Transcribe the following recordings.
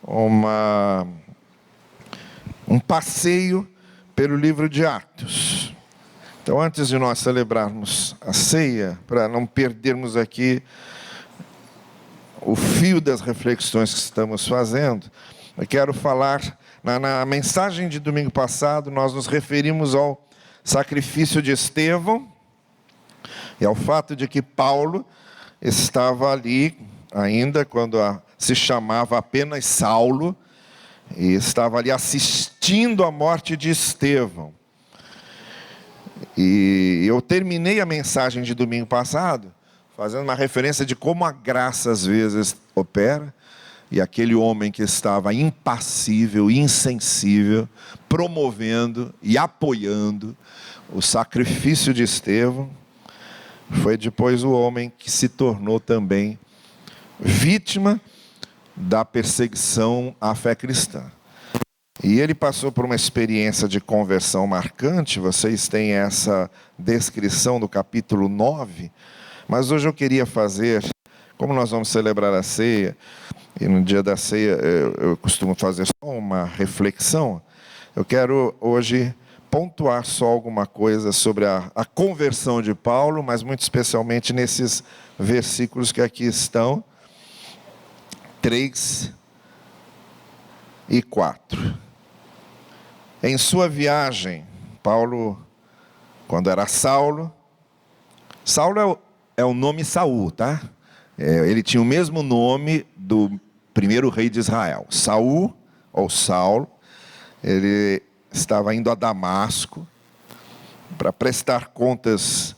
um passeio pelo livro de Atos. Então, antes de nós celebrarmos a ceia, para não perdermos aqui o fio das reflexões que estamos fazendo, eu quero falar, na mensagem de domingo passado, nós nos referimos ao sacrifício de Estevão e ao fato de que Paulo estava ali ainda quando se chamava apenas Saulo, e estava ali assistindo à morte de Estevão. E eu terminei a mensagem de domingo passado fazendo uma referência de como a graça às vezes opera, e aquele homem que estava impassível, insensível, promovendo e apoiando o sacrifício de Estevão, foi depois o homem que se tornou também vítima da perseguição à fé cristã. E ele passou por uma experiência de conversão marcante. Vocês têm essa descrição do capítulo 9. Mas hoje eu queria fazer, como nós vamos celebrar a ceia, e no dia da ceia eu costumo fazer só uma reflexão, eu quero hoje pontuar só alguma coisa sobre a conversão de Paulo, mas muito especialmente nesses versículos que aqui estão, 3 e 4. Em sua viagem, Paulo, quando era Saulo é o nome Saul, tá? Ele tinha o mesmo nome do primeiro rei de Israel, Saul ou Saulo. Ele estava indo a Damasco para prestar contas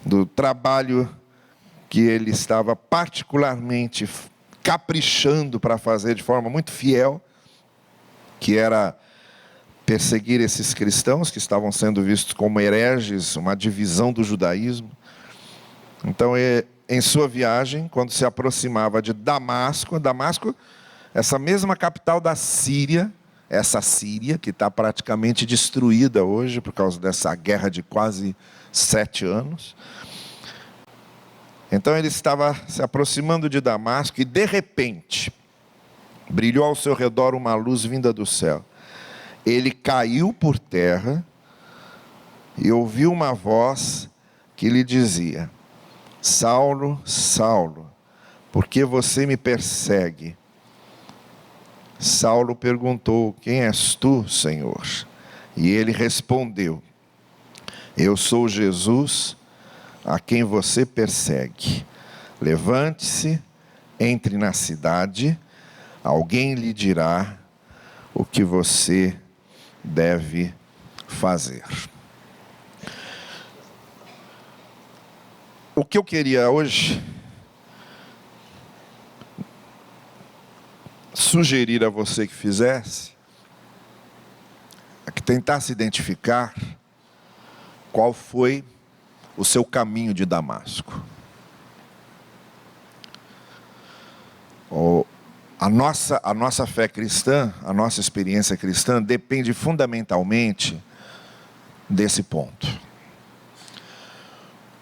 do trabalho que ele estava particularmente caprichando para fazer de forma muito fiel, que era perseguir esses cristãos que estavam sendo vistos como hereges, uma divisão do judaísmo. Então, em sua viagem, quando se aproximava de Damasco, essa mesma capital da Síria, essa Síria que está praticamente destruída hoje por causa dessa guerra de quase 7 anos. Então ele estava se aproximando de Damasco e de repente brilhou ao seu redor uma luz vinda do céu. Ele caiu por terra e ouviu uma voz que lhe dizia: Saulo, Saulo, por que você me persegue? Saulo perguntou: quem és tu, Senhor? E ele respondeu: eu sou Jesus, a quem você persegue. Levante-se, entre na cidade, alguém lhe dirá o que você deve fazer. O que eu queria hoje sugerir a você que fizesse é que tentasse identificar qual foi o seu caminho de Damasco. A nossa fé cristã, a nossa experiência cristã depende fundamentalmente desse ponto.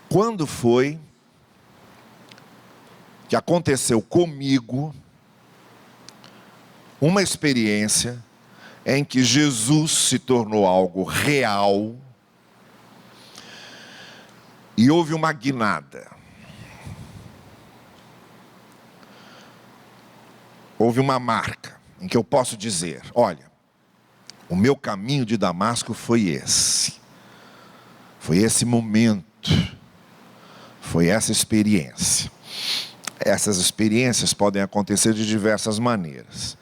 Quando foi que aconteceu comigo uma experiência em que Jesus se tornou algo real e houve uma guinada? Houve uma marca em que eu posso dizer: olha, o meu caminho de Damasco foi esse. Foi esse momento. Foi essa experiência. Essas experiências podem acontecer de diversas maneiras.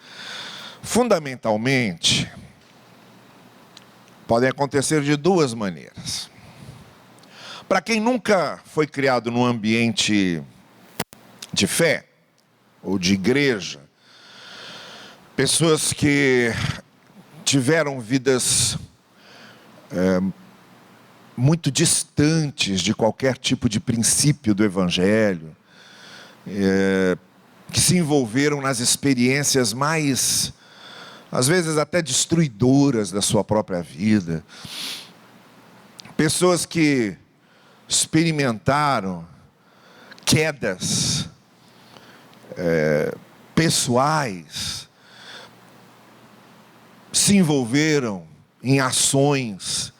Fundamentalmente, podem acontecer de duas maneiras. Para quem nunca foi criado num ambiente de fé ou de igreja, pessoas que tiveram vidas muito distantes de qualquer tipo de princípio do Evangelho, que se envolveram nas experiências mais, às vezes até destruidoras da sua própria vida. Pessoas que experimentaram quedas pessoais, se envolveram em ações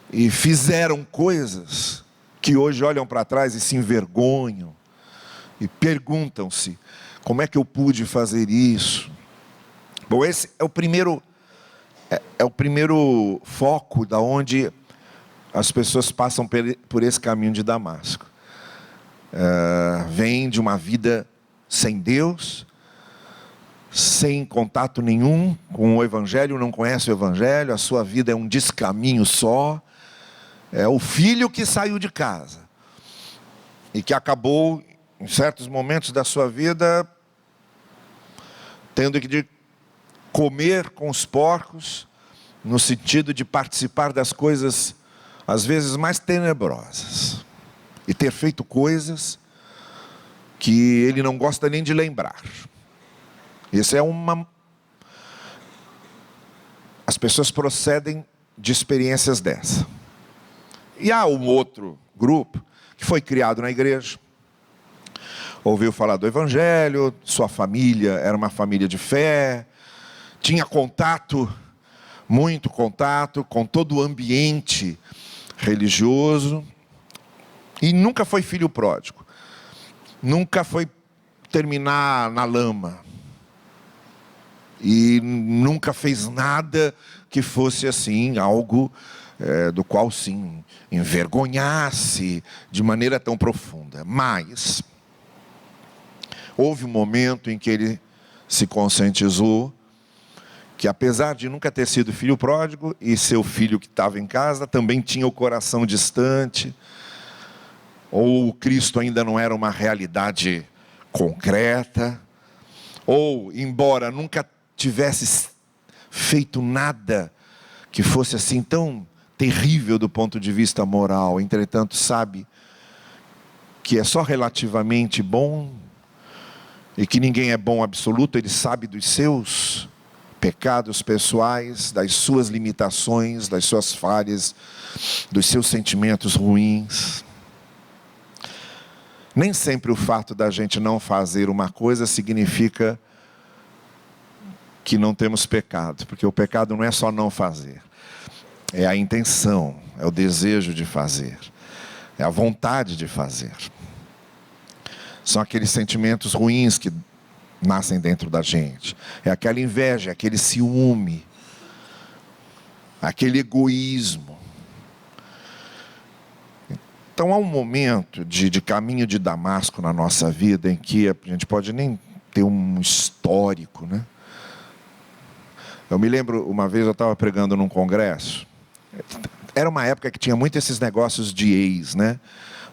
e fizeram coisas que hoje olham para trás e se envergonham e perguntam-se: como é que eu pude fazer isso? Bom, esse é o primeiro foco da onde as pessoas passam por esse caminho de Damasco. Vem de uma vida sem Deus, sem contato nenhum com o Evangelho, não conhece o Evangelho, a sua vida é um descaminho só. É o filho que saiu de casa e que acabou, em certos momentos da sua vida, tendo que comer com os porcos, no sentido de participar das coisas, às vezes, mais tenebrosas. E ter feito coisas que ele não gosta nem de lembrar. Isso é As pessoas procedem de experiências dessa. E há um outro grupo que foi criado na igreja, ouviu falar do Evangelho, sua família era uma família de fé, tinha muito contato com todo o ambiente religioso, e nunca foi filho pródigo, nunca foi terminar na lama, e nunca fez nada que fosse assim, algo do qual sim, envergonhasse de maneira tão profunda. Mas houve um momento em que ele se conscientizou que, apesar de nunca ter sido filho pródigo, e seu filho que estava em casa também tinha o coração distante, ou o Cristo ainda não era uma realidade concreta, ou, embora nunca tivesse feito nada que fosse assim tão terrível do ponto de vista moral, entretanto sabe que é só relativamente bom, e que ninguém é bom absoluto, ele sabe dos seus pecados pessoais, das suas limitações, das suas falhas, dos seus sentimentos ruins. Nem sempre o fato da gente não fazer uma coisa significa que não temos pecado, porque o pecado não é só não fazer, é a intenção, é o desejo de fazer, é a vontade de fazer. São aqueles sentimentos ruins que nascem dentro da gente, é aquela inveja, aquele ciúme, aquele egoísmo. Então há um momento de caminho de Damasco na nossa vida em que a gente pode nem ter um histórico, né? Eu me lembro, uma vez eu estava pregando num congresso, era uma época que tinha muito esses negócios de ex, né?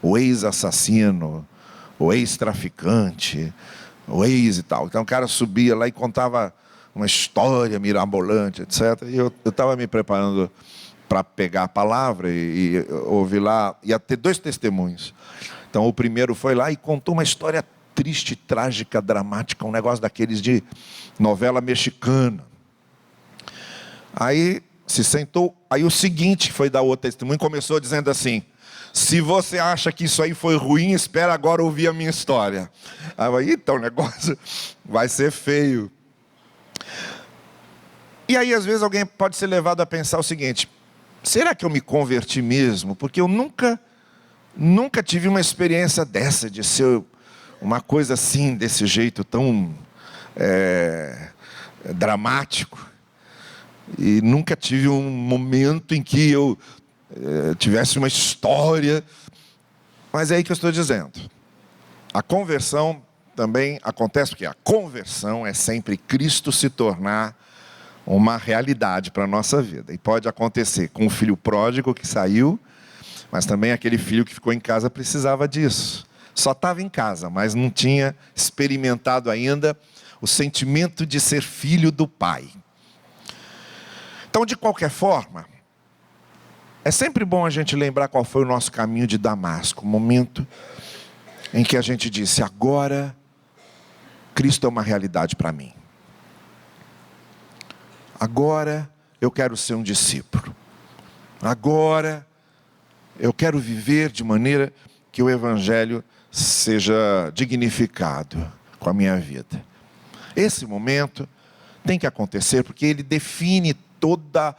O ex-assassino, o ex-traficante, o ex e tal. Então o cara subia lá e contava uma história mirabolante, etc. E eu estava me preparando para pegar a palavra e ouvir lá, ia ter 2 testemunhos. Então o primeiro foi lá e contou uma história triste, trágica, dramática, um negócio daqueles de novela mexicana. Aí se sentou, aí o seguinte foi dar outro testemunho, começou dizendo assim: se você acha que isso aí foi ruim, espera agora ouvir a minha história. Aí eu, então o negócio vai ser feio. E aí às vezes alguém pode ser levado a pensar o seguinte: será que eu me converti mesmo? Porque eu nunca tive uma experiência dessa, de ser uma coisa assim, desse jeito tão dramático. E nunca tive um momento em que eu tivesse uma história. Mas é aí que eu estou dizendo. A conversão também acontece, porque a conversão é sempre Cristo se tornar uma realidade para a nossa vida. E pode acontecer com o filho pródigo que saiu, mas também aquele filho que ficou em casa precisava disso. Só estava em casa, mas não tinha experimentado ainda o sentimento de ser filho do Pai. Então, de qualquer forma, é sempre bom a gente lembrar qual foi o nosso caminho de Damasco, o momento em que a gente disse: agora Cristo é uma realidade para mim. Agora eu quero ser um discípulo. Agora eu quero viver de maneira que o Evangelho seja dignificado com a minha vida. Esse momento tem que acontecer porque ele define toda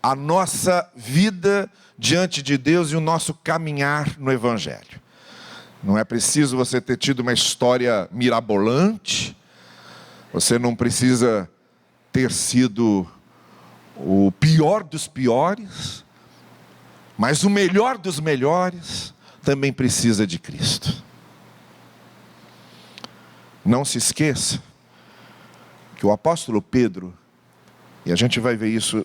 a nossa vida diante de Deus e o nosso caminhar no Evangelho. Não é preciso você ter tido uma história mirabolante, você não precisa ter sido o pior dos piores, mas o melhor dos melhores também precisa de Cristo. Não se esqueça que o apóstolo Pedro, e a gente vai ver isso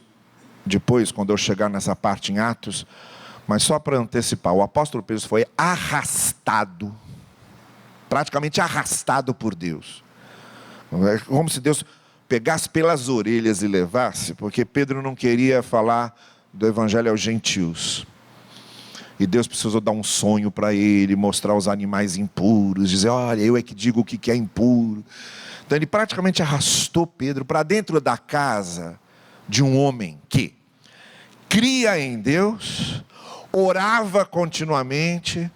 depois, quando eu chegar nessa parte em Atos, mas só para antecipar, o apóstolo Pedro foi arrastado, praticamente arrastado por Deus. É como se Deus pegasse pelas orelhas e levasse, porque Pedro não queria falar do evangelho aos gentios. E Deus precisou dar um sonho para ele, mostrar os animais impuros, dizer, olha, eu é que digo o que é impuro. Então ele praticamente arrastou Pedro para dentro da casa de um homem que cria em Deus, orava continuamente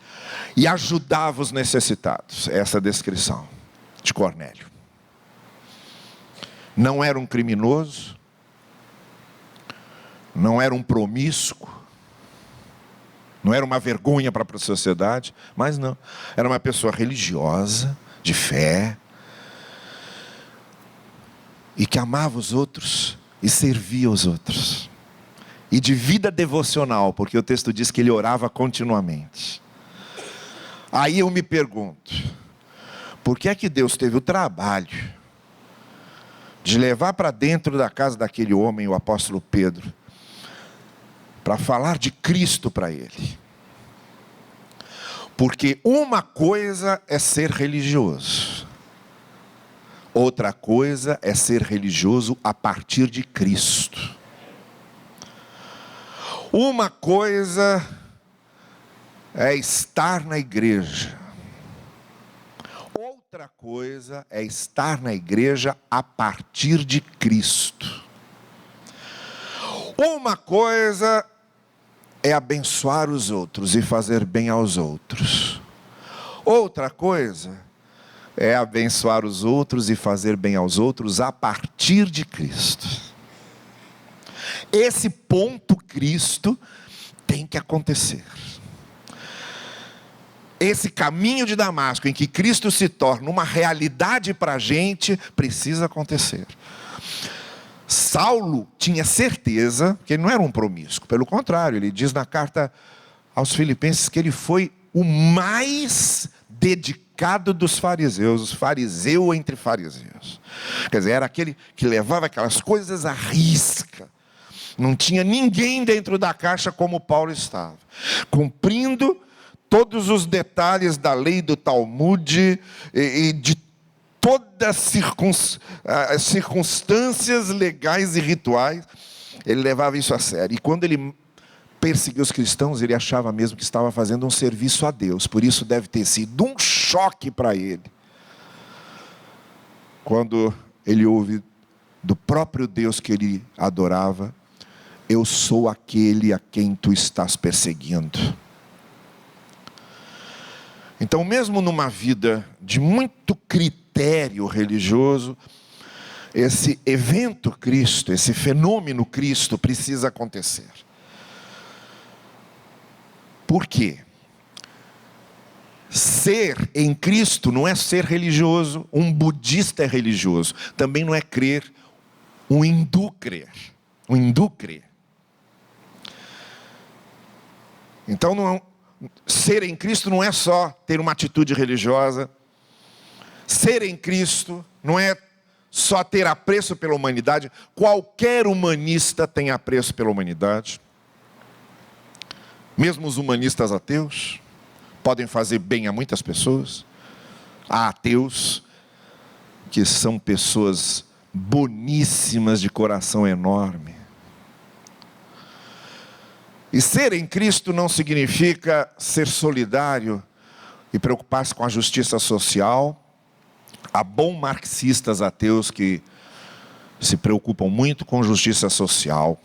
e ajudava os necessitados. Essa é a descrição de Cornélio. Não era um criminoso, não era um promíscuo, não era uma vergonha para a sociedade, mas não, era uma pessoa religiosa, de fé, e que amava os outros e servia os outros, e de vida devocional, porque o texto diz que ele orava continuamente. Aí eu me pergunto, por que é que Deus teve o trabalho de levar para dentro da casa daquele homem, o apóstolo Pedro, para falar de Cristo para ele? Porque uma coisa é ser religioso, outra coisa é ser religioso a partir de Cristo. Uma coisa é estar na igreja, outra coisa é estar na igreja a partir de Cristo. Uma coisa é abençoar os outros e fazer bem aos outros. Outra coisa é abençoar os outros e fazer bem aos outros a partir de Cristo. Esse ponto Cristo tem que acontecer. Esse caminho de Damasco em que Cristo se torna uma realidade para a gente, precisa acontecer. Saulo tinha certeza que ele não era um promíscuo, pelo contrário, ele diz na carta aos Filipenses que ele foi o mais dedicado dos fariseus, fariseu entre fariseus. Quer dizer, era aquele que levava aquelas coisas à risca. Não tinha ninguém dentro da caixa como Paulo estava, cumprindo todos os detalhes da lei do Talmud e de todas as circunstâncias legais e rituais. Ele levava isso a sério. E quando ele perseguia os cristãos, ele achava mesmo que estava fazendo um serviço a Deus. Por isso deve ter sido um choque para ele, quando ele ouve do próprio Deus que ele adorava: eu sou aquele a quem tu estás perseguindo. Então, mesmo numa vida de muito critério religioso, esse evento Cristo, esse fenômeno Cristo precisa acontecer. Por quê? Ser em Cristo não é ser religioso. Um budista é religioso. Também não é crer. Um hindu crer. Um hindu crê. Então, ser em Cristo não é só ter uma atitude religiosa. Ser em Cristo não é só ter apreço pela humanidade. Qualquer humanista tem apreço pela humanidade. Mesmo os humanistas ateus podem fazer bem a muitas pessoas. Há ateus que são pessoas boníssimas, de coração enorme. E ser em Cristo não significa ser solidário e preocupar-se com a justiça social. Há bons marxistas ateus que se preocupam muito com justiça social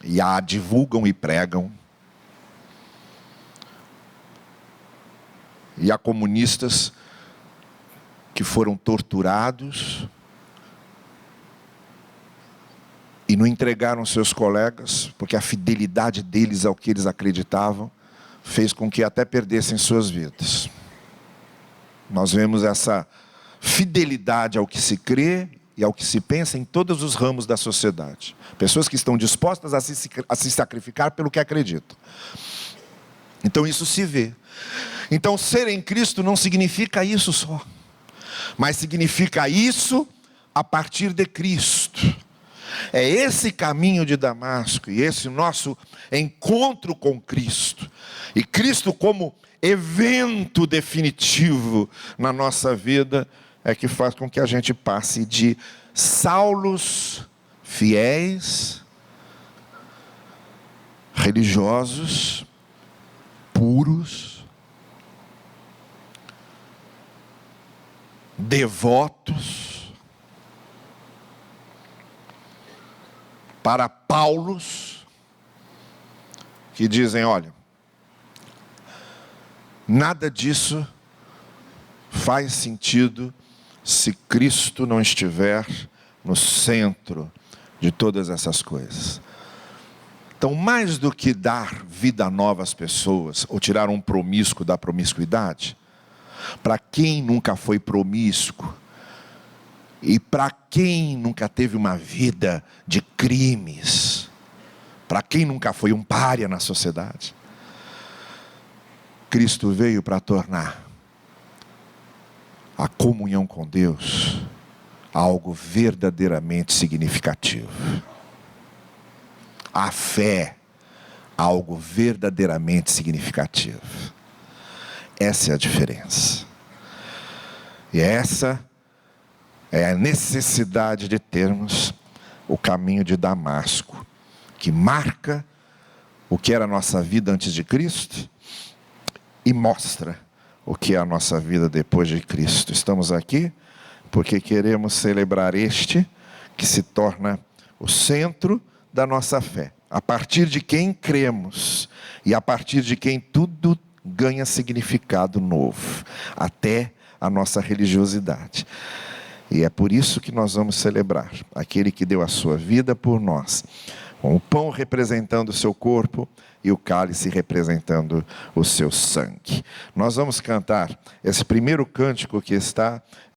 e a divulgam e pregam. E há comunistas que foram torturados e não entregaram seus colegas, porque a fidelidade deles ao que eles acreditavam fez com que até perdessem suas vidas. Nós vemos essa fidelidade ao que se crê e ao que se pensa em todos os ramos da sociedade. Pessoas que estão dispostas a se sacrificar pelo que acreditam. Então isso se vê. Então ser em Cristo não significa isso só, mas significa isso a partir de Cristo. É esse caminho de Damasco e esse nosso encontro com Cristo. E Cristo como evento definitivo na nossa vida é que faz com que a gente passe de Saulos fiéis, religiosos, puros, devotos, para Paulos, que dizem, olha, nada disso faz sentido se Cristo não estiver no centro de todas essas coisas. Então, mais do que dar vida nova às pessoas, ou tirar um promíscuo da promiscuidade, para quem nunca foi promíscuo, e para quem nunca teve uma vida de crimes, para quem nunca foi um pária na sociedade, Cristo veio para tornar a comunhão com Deus algo verdadeiramente significativo. A fé, algo verdadeiramente significativo. Essa é a diferença. E essa é a necessidade de termos o caminho de Damasco, que marca o que era a nossa vida antes de Cristo e mostra o que é a nossa vida depois de Cristo. Estamos aqui porque queremos celebrar este que se torna o centro da nossa fé, a partir de quem cremos e a partir de quem tudo ganha significado novo, até a nossa religiosidade. E é por isso que nós vamos celebrar aquele que deu a sua vida por nós, com o pão representando o seu corpo e o cálice representando o seu sangue. Nós vamos cantar esse primeiro cântico que está